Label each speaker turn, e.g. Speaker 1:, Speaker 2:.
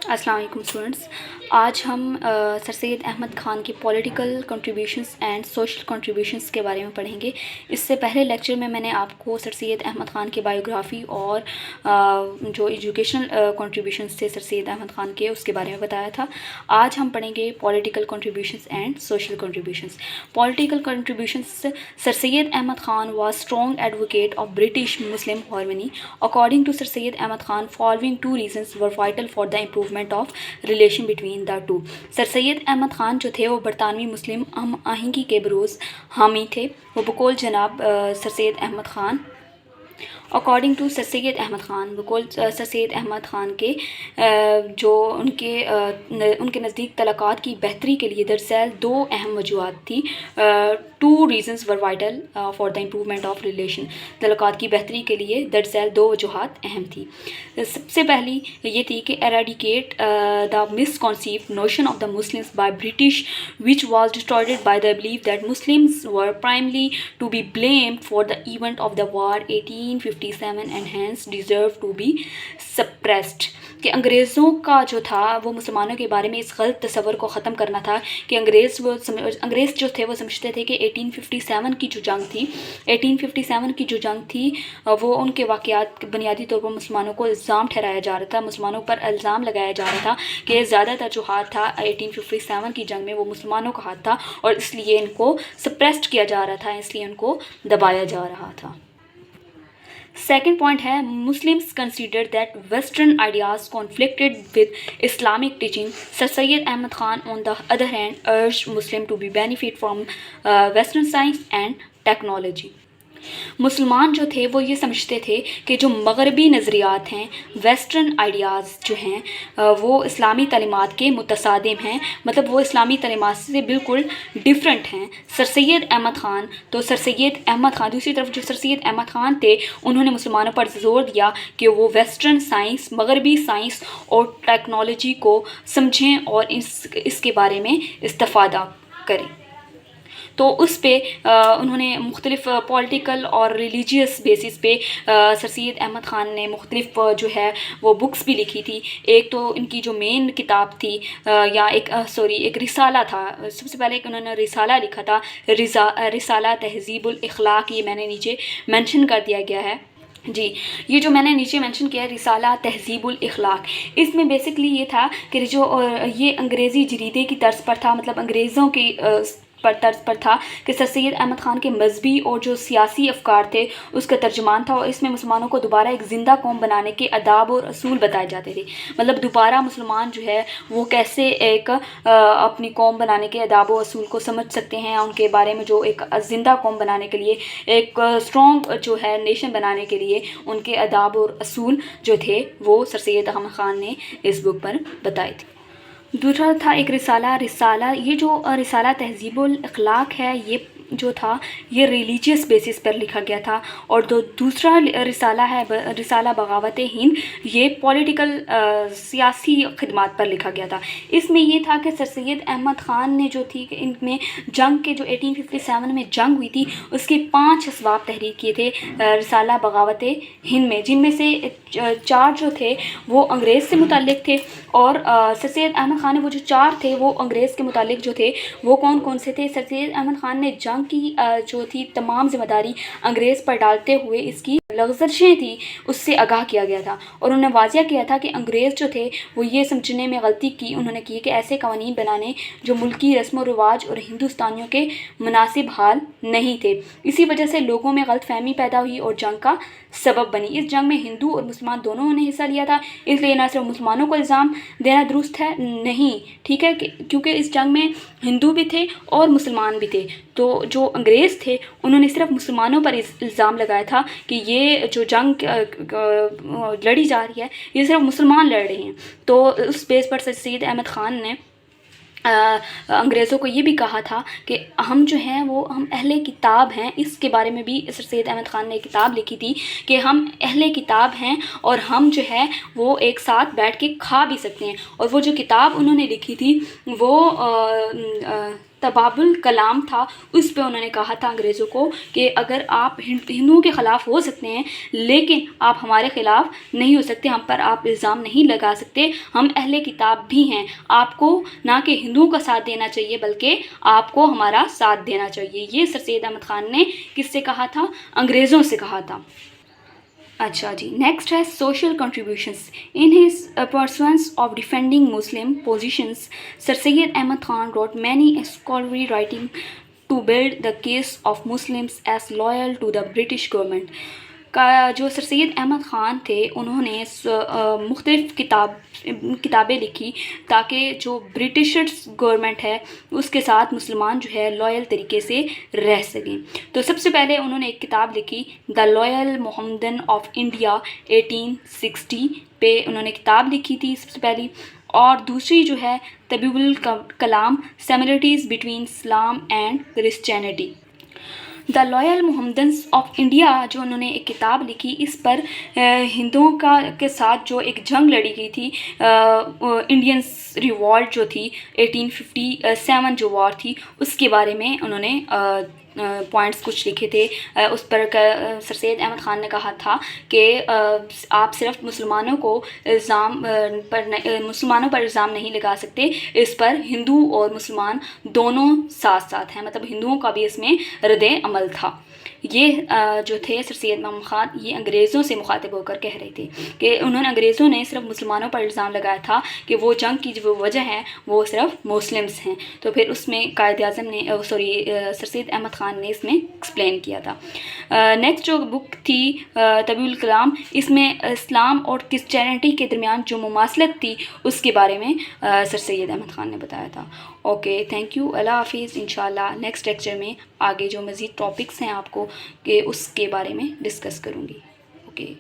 Speaker 1: السلام علیکم اسٹوڈنٹس، آج ہم سر سید احمد خان کے political contributions and social contributions کے بارے میں پڑھیں گے۔ اس سے پہلے لیکچر میں نے آپ کو سر سید احمد خان کی بایوگرافی اور جو ایجوکیشنل کنٹریبیوشنس تھے سر سید احمد خان کے، اس کے بارے میں بتایا تھا۔ آج ہم پڑھیں گے political contributions and social contributions. Political contributions: sir Syed Ahmad Khan was strong advocate of British Muslim harmony. According to Sir Syed Ahmad Khan, following two reasons were vital for the improvement of relation between the two. سر سید احمد خان جو تھے وہ برطانوی مسلم ہم آہنگی کے بروز حامی تھے۔ وہ بقول جناب سر سید احمد خان اکارڈنگ ٹو سر سید احمد خان، بقول سر سید احمد خان کے جو ان کے نزدیک تعلقات کی بہتری کے لیے درسیل دو اہم وجوہات تھی۔ Two reasons were vital for the improvement of relation, تعلقات کی بہتری کے لیے درسیل دو وجوہات اہم تھی۔ سب سے پہلی یہ تھی کہ eradicate the misconceived notion of the Muslims by British which was distorted by the belief that Muslims were primarily to be blamed for the event of the war 1857 and hence deserve to be suppressed. کہ انگریزوں کا جو تھا وہ مسلمانوں کے بارے میں اس غلط تصور کو ختم کرنا تھا کہ انگریز جو تھے وہ سمجھتے تھے کہ 1857 کی جو جنگ تھی 1857 کی جو جنگ تھی وہ ان کے واقعات بنیادی طور پر مسلمانوں کو الزام ٹھہرایا جا رہا تھا، مسلمانوں پر الزام لگایا جا رہا تھا کہ زیادہ تر جو ہاتھ تھا 1857 کی جنگ میں وہ مسلمانوں کا ہاتھ تھا اور اس لیے ان کو سپریسڈ کیا جا رہا تھا، اس لیے ان کو دبایا جا رہا تھا۔ سیکنڈ پوائنٹ ہے Muslims consider that western ideas conflicted with Islamic teaching. Sir Syed Ahmad Khan on the other hand urged Muslim to be benefit from western science and technology. مسلمان جو تھے وہ یہ سمجھتے تھے کہ جو مغربی نظریات ہیں، ویسٹرن آئیڈیاز جو ہیں وہ اسلامی تعلیمات کے متصادم ہیں، مطلب وہ اسلامی تعلیمات سے بالکل ڈیفرنٹ ہیں۔ سر سید احمد خان دوسری طرف جو سر سید احمد خان تھے انہوں نے مسلمانوں پر زور دیا کہ وہ ویسٹرن سائنس، مغربی سائنس اور ٹیکنالوجی کو سمجھیں اور اس کے بارے میں استفادہ کریں۔ تو اس پہ انہوں نے مختلف پولیٹیکل اور ریلیجیس بیسس پہ سر سید احمد خان نے مختلف جو ہے وہ بکس بھی لکھی تھی۔ ایک تو ان کی جو مین کتاب تھی ایک رسالہ تھا، سب سے پہلے ایک انہوں نے رسالہ لکھا تھا، رسالہ تہذیب الاخلاق، یہ میں نے نیچے مینشن کر دیا گیا ہے۔ جی، یہ جو میں نے نیچے مینشن کیا ہے رسالہ تہذیب الاخلاق، اس میں بیسکلی یہ تھا کہ جو یہ انگریزی جریدے کی طرز پر تھا، مطلب انگریزوں کی طرز پر تھا کہ سر سید احمد خان کے مذہبی اور جو سیاسی افکار تھے اس کا ترجمان تھا، اور اس میں مسلمانوں کو دوبارہ ایک زندہ قوم بنانے کے آداب اور اصول بتائے جاتے تھے، مطلب دوبارہ مسلمان جو ہے وہ کیسے ایک اپنی قوم بنانے کے آداب و اصول کو سمجھ سکتے ہیں، ان کے بارے میں جو ایک زندہ قوم بنانے کے لیے، ایک اسٹرانگ جو ہے نیشن بنانے کے لیے ان کے آداب اور اصول جو تھے وہ سر سید احمد خان نے اس بک پر بتائے تھے۔ دوسرا تھا ایک رسالہ، یہ جو رسالہ تہذیب الاخلاق ہے یہ جو تھا یہ ریلیجیس بیسس پر لکھا گیا تھا، اور دوسرا رسالہ ہے رسالہ بغاوت ہند، یہ پولیٹیکل سیاسی خدمات پر لکھا گیا تھا۔ اس میں یہ تھا کہ سر سید احمد خان نے جو تھی کہ ان میں جنگ کے جو 1857 میں جنگ ہوئی تھی اس کے 5 اسباب تحریر کیے تھے رسالہ بغاوت ہند میں، جن میں سے 4 جو تھے وہ انگریز سے متعلق تھے، اور سر سید احمد خان نے وہ جو 4 تھے وہ انگریز کے متعلق جو تھے وہ کون سے تھے۔ سر سید احمد خان نے جنگ کی جو تھی تمام ذمہ داری انگریز پر ڈالتے ہوئے اس کی لغزشیں تھی اس سے آگاہ کیا گیا تھا، اور انہوں نے واضح کیا تھا کہ انگریز جو تھے وہ یہ سمجھنے میں غلطی کی انہوں نے کی کہ ایسے قوانین بنانے جو ملکی رسم و رواج اور ہندوستانیوں کے مناسب حال نہیں تھے، اسی وجہ سے لوگوں میں غلط فہمی پیدا ہوئی اور جنگ کا سبب بنی۔ اس جنگ میں ہندو اور مسلمان دونوں نے حصہ لیا تھا، اس لیے نہ صرف مسلمانوں کو الزام دینا درست ہے نہیں، ٹھیک ہے، کیونکہ اس جنگ میں ہندو بھی تھے اور مسلمان بھی تھے، تو جو انگریز تھے انہوں نے صرف مسلمانوں پر الزام لگایا تھا کہ یہ جو جنگ لڑی جا رہی ہے یہ صرف مسلمان لڑ رہے ہیں۔ تو اس بیس پر سر سید احمد خان نے انگریزوں کو یہ بھی کہا تھا کہ ہم جو ہیں وہ ہم اہل کتاب ہیں، اس کے بارے میں بھی سر سید احمد خان نے ایک کتاب لکھی تھی کہ ہم اہل کتاب ہیں اور ہم جو ہے وہ ایک ساتھ بیٹھ کے کھا بھی سکتے ہیں، اور وہ جو کتاب انہوں نے لکھی تھی وہ تبادل کلام تھا اس پہ انہوں نے کہا تھا انگریزوں کو کہ اگر آپ ہندوؤں کے خلاف ہو سکتے ہیں لیکن آپ ہمارے خلاف نہیں ہو سکتے، ہم پر آپ الزام نہیں لگا سکتے، ہم اہل کتاب بھی ہیں، آپ کو نہ کہ ہندوؤں کا ساتھ دینا چاہیے بلکہ آپ کو ہمارا ساتھ دینا چاہیے۔ یہ سر سید احمد خان نے کس سے کہا تھا؟ انگریزوں سے کہا تھا۔ اچھا جی، نیکسٹ ہے social contributions. In his pursuance of defending Muslim positions, sir Syed Ahmad Khan wrote many scholarly writing to build the case of Muslims as loyal to the British government۔ کا جو سر سید احمد خان تھے انہوں نے مختلف کتابیں لکھی تاکہ جو برٹشرس گورنمنٹ ہے اس کے ساتھ مسلمان جو ہے لائل طریقے سے رہ سکیں۔ تو سب سے پہلے انہوں نے ایک کتاب لکھی دا لائل محمدن آف انڈیا 1860 پہ انہوں نے کتاب لکھی تھی سب سے پہلی، اور دوسری جو ہے Tabyin al Kalam similarities between Islam and Christianity. The loyal Mohammedans of India جو انہوں نے ایک کتاب لکھی، اس پر ہندوؤں کے ساتھ جو ایک جنگ لڑی گئی تھی، انڈینس ریوالٹ جو تھی 1857 جو وار تھی، اس کے بارے میں انہوں نے پوائنٹس کچھ لکھے تھے۔ اس پر سر سید احمد خان نے کہا تھا کہ آپ صرف مسلمانوں پر الزام نہیں لگا سکتے، اس پر ہندو اور مسلمان دونوں ساتھ ساتھ ہیں، مطلب ہندوؤں کا بھی اس میں رد عمل تھا۔ یہ جو تھے سر سید احمد خان یہ انگریزوں سے مخاطب ہو کر کہہ رہے تھے کہ انگریزوں نے صرف مسلمانوں پر الزام لگایا تھا کہ وہ جنگ کی جو وجہ ہے وہ صرف مسلمس ہیں، تو پھر اس میں قائد اعظم نے سر سید احمد خان نے اس میں ایکسپلین کیا تھا۔ نیکسٹ جو بک تھی طبیب الکلام، اس میں اسلام اور کرسچینٹی کے درمیان جو مماثلت تھی اس کے بارے میں سر سید احمد خان نے بتایا تھا۔ اوکے، تھینک یو، اللہ حافظ۔ انشاءاللہ نیکسٹ لیکچر میں آگے جو مزید ٹاپکس ہیں آپ کو کہ اس کے بارے میں ڈسکس کروں گی۔ اوکے۔